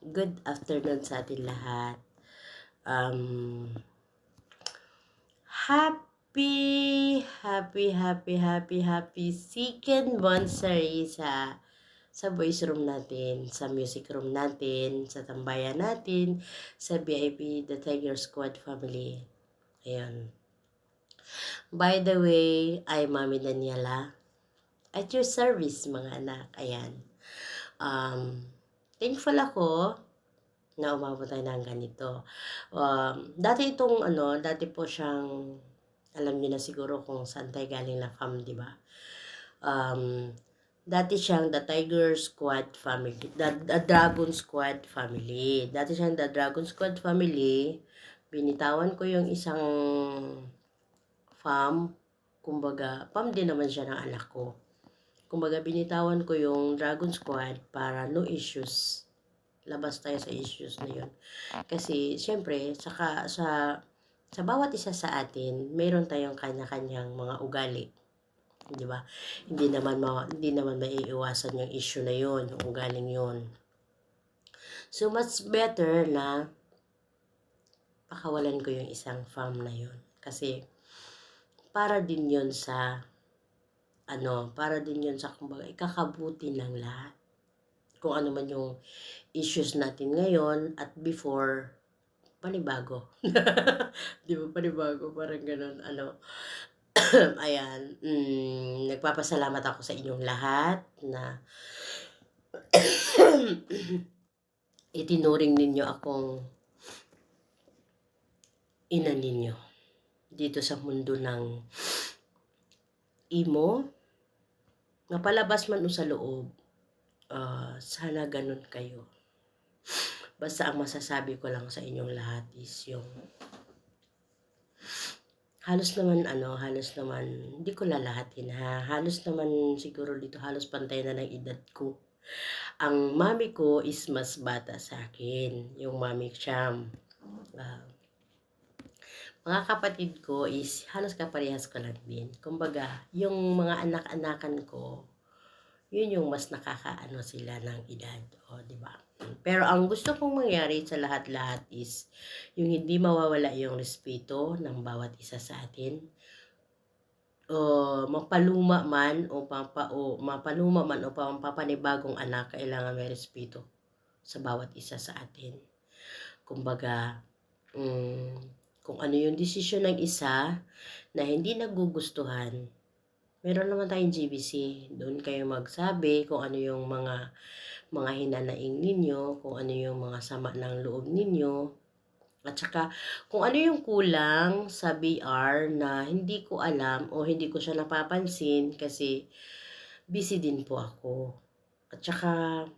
Good afternoon sa atin lahat. Um, happy second monthsary sa voice room natin, sa music room natin, sa tambayan natin, sa VIP The Tiger Squad family. Ayun. By the way, I'm Mami Daniela. At your service, mga anak. Ayan. Um, Thankful ako na umabot tayo ng ganito. Dati po siyang, alam niyo na siguro kung saan tayo galing na fam, di ba? Dati siyang The Tiger Squad family, the Dragon Squad family. Dati siyang The Dragon Squad family. Binitawan ko yung isang fam, kumbaga, fam din naman siya ng anak ko. Kumbaga, binitawan ko yung Dragon Squad para no issues. Labas tayo sa issues na yun. Kasi, syempre, sa bawat isa sa atin, mayroon tayong kanya-kanyang mga ugali. Di ba? Hindi naman maiiwasan yung issue na yun, yung ugaling yun. So, much better na pakawalan ko yung isang farm na yun. Kasi, para din yun sa, kumbaga, ikakabuti ng lahat. Kung ano man yung issues natin ngayon at before, panibago. Di ba panibago? Parang ganun, Ayan. Nagpapasalamat ako sa inyong lahat na itinuring ninyo akong ina ninyo dito sa mundo ng imo. Napalabas man o sa loob, sana ganun kayo. Basta ang masasabi ko lang sa inyong lahat is yung halos naman, hindi ko lalahatin ha. Halos naman siguro dito, halos pantay na ng edad ko. Ang mami ko is mas bata sa akin, yung mami Cham. Mga kapatid ko is halos kaparehas ko lang din. Kumbaga, yung mga anak-anakan ko, yun yung mas nakakaano sila ng edad. O, di ba? Pero ang gusto kong mangyari sa lahat-lahat is yung hindi mawawala yung respeto ng bawat isa sa atin. Mapaluma man o mapapanibagong anak, kailangan may respeto sa bawat isa sa atin. Kumbaga, kung ano yung desisyon ng isa na hindi nagugustuhan, meron naman tayong GBC. Doon kayo magsabi kung ano yung mga hinanaing ninyo, kung ano yung mga sama ng loob ninyo. At saka, kung ano yung kulang sa BR na hindi ko alam o hindi ko siya napapansin kasi busy din po ako. At saka,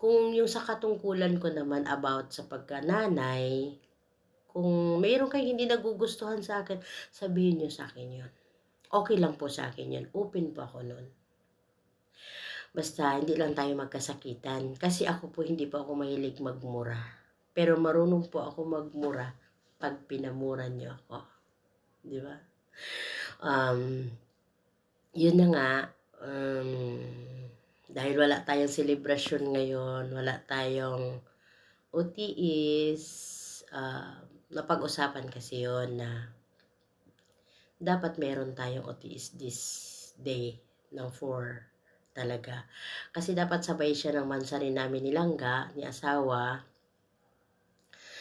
kung yung sa katungkulan ko naman about sa pagkananay, kung mayroon kayong hindi nagugustuhan sa akin, sabihin nyo sa akin yun. Okay lang po sa akin yun. Open po ako nun. Basta, hindi lang tayo magkasakitan. Kasi ako po, hindi po ako mahilig magmura. Pero marunong po ako magmura pag pinamura niyo ako. Di ba? Yun na nga. Dahil wala tayong celebration ngayon, wala tayong OTIs, napag-usapan kasi yun na dapat meron tayong OTIs this day ng 4 talaga. Kasi dapat sabay siya ng mansari namin ni Langga, ni asawa,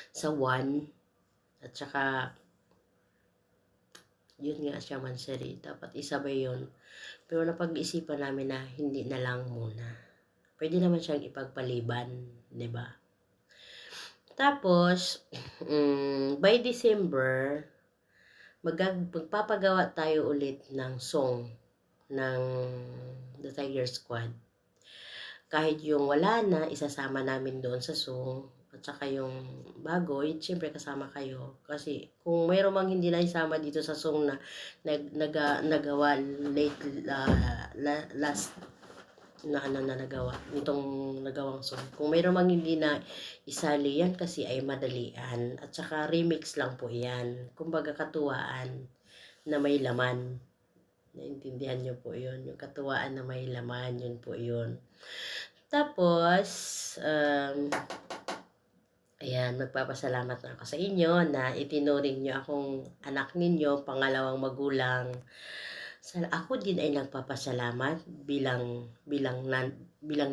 sa 1. At saka, yun nga siya mansari. Dapat isabay yun. Pero napag-isipan namin na hindi na lang muna. Pwede naman siyang ipagpaliban, di ba? Tapos, by December, magpapagawa tayo ulit ng song ng The Tiger Squad. Kahit yung wala na, isasama namin doon sa song. At saka yung bago, siyempre kasama kayo. Kasi kung mayroon mang hindi na isama dito sa song na nagawa last na nagawa, nitong nagawang song. Kung mayroon mang hindi na isali yan kasi ay madalian. At saka remix lang po yan. Kumbaga katuwaan na may laman. Naintindihan nyo po yun. Yung katuwaan na may laman, yun po yun. Tapos, ayan, magpapasalamat na ako sa inyo na itinuring niyo akong anak ninyo, pangalawang magulang. Ako din ay nagpapasalamat bilang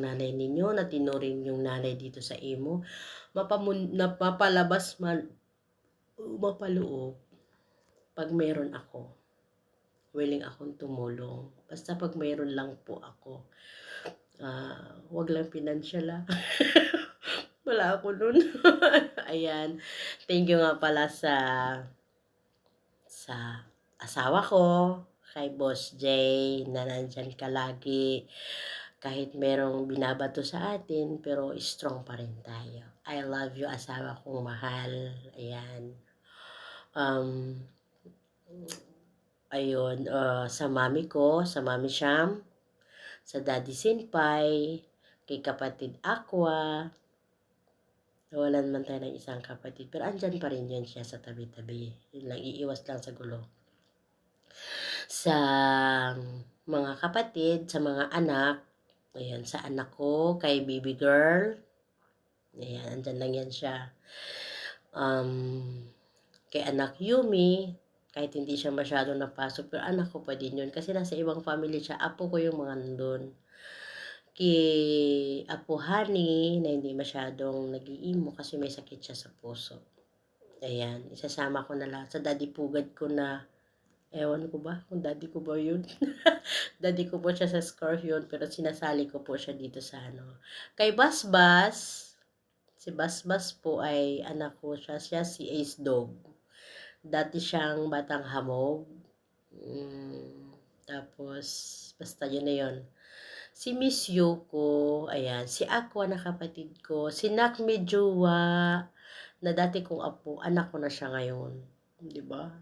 nanay ninyo na tinuring yung nanay dito sa imo. Mapalabas man mapaloob, pag meron ako, willing akong tumulong. Basta pag meron lang po ako. Wag lang financial Wala ako nun. Ayan. Thank you nga pala sa asawa ko, kay Boss J, na nandyan ka lagi. Kahit merong binabato sa atin, pero strong pa rin tayo. I love you, asawa kong mahal. Ayan. Ayun, sa mami ko, sa mami Sham, sa daddy Sinpay, kay kapatid Aqua. Nawalan man tayo ng isang kapatid, pero andyan pa rin yun siya sa tabi-tabi. Yun lang, iiwas lang sa gulo. Sa mga kapatid, sa mga anak, ayan, sa anak ko, kay baby girl, ayan, andyan lang yan siya. Kay anak Yumi, kahit hindi siya masyado napasok, pero anak ko pa din yun, kasi nasa ibang family siya, apo ko yung mga nandun. Kay Apo Hani, na hindi masyadong nag-iimo kasi may sakit siya sa puso. Ayan, isasama ko na lahat. Sa daddy pugad ko na, ewan ko ba kung daddy ko ba yun. Daddy ko po siya sa Scorpion, pero sinasali ko po siya dito sa ano. Kay Basbas, si Basbas po ay anak ko siya. Siya si Ace Dog. Dati siyang Batang Hamog. Tapos, basta yun na yun. Si Miss Yoko, ayan, si Aqua na kapatid ko, si Nak Medjowa, na dati kong apo, anak ko na siya ngayon, 'di ba?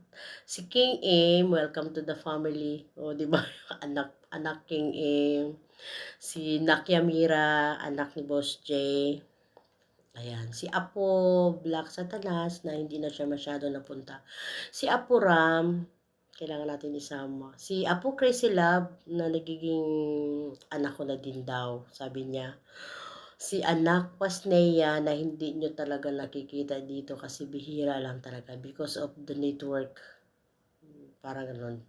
Si King Aim, welcome to the family. O, 'di ba? anak King Aim. Si Nak Yamira, anak ni Boss J. Ayan, si Apo Black Satanas na hindi na siya masyado napunta. Si Apo Ram, kailangan natin isama. Si Apo Crazy Love na nagiging anak ko na din daw, sabi niya. Si anak Pasneya na hindi nyo talaga nakikita dito kasi bihira lang talaga because of the network. Parang ganun.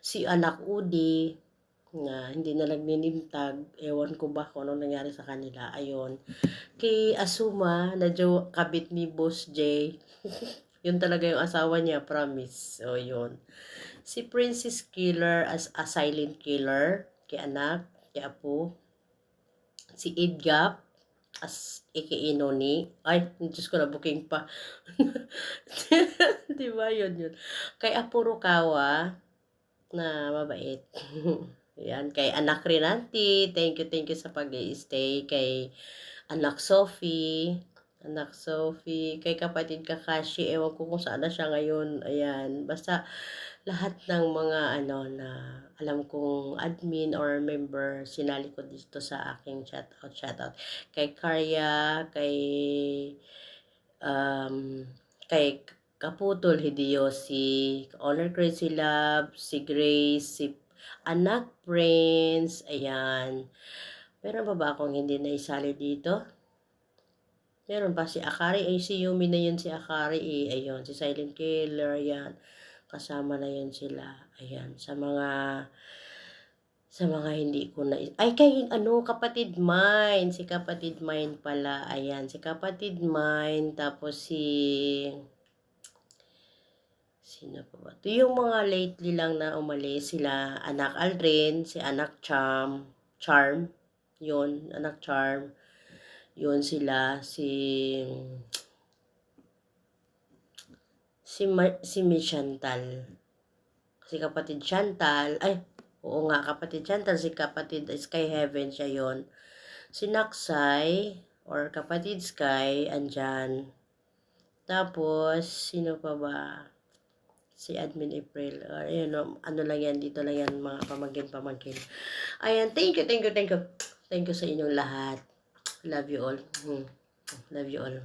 Si anak Udi na hindi na nagninimtag, ewan ko ba kung anong nangyari sa kanila. Ayun. Kay Asuma na kabit ni Boss J. Yun talaga yung asawa niya, promise. O, yun. Si Princess Killer as a silent killer, kay anak, kay apo. Si Idgap as aka Noni. Ay, Diyos ko na booking pa. Diba yun? Kay Apo Rukawa, na mabait. Yan, kay anak Rinanti, thank you sa pag-i-stay. Kay anak Sophie, kay kapatid Kakashi, ewan ko kung saan na siya ngayon. Ayan, basta lahat ng mga na alam kong admin or member, sinali ko dito sa aking shoutout. Kay Karya, kay Kaputol Hidiosi, Honor Crazy Love, si Grace, si Anak Prince, ayan. Meron ba akong hindi na isali dito? Meron pa si Akari, si Yumi na yun si Akari ayun, si Silent Killer, yan. Kasama na yun sila, ayan, sa mga hindi ko na, ay kay kapatid mine, si kapatid mine pala, ayan, si kapatid mine, tapos sino pa ba? Ito yung mga lately lang na umalis, sila anak Aldrin, si anak Charm, yun, anak Charm, yun sila, si Miss Chantal, si kapatid Chantal, oo nga, kapatid Chantal, si kapatid Sky Heaven, siya yun. Si Naksay, or kapatid Sky, andyan. Tapos, sino pa ba? Si Admin April. Ayun, ano lang yan, dito lang yan, mga pamangkin. Ayan, thank you. Thank you sa inyong lahat. Love you all. Love you all.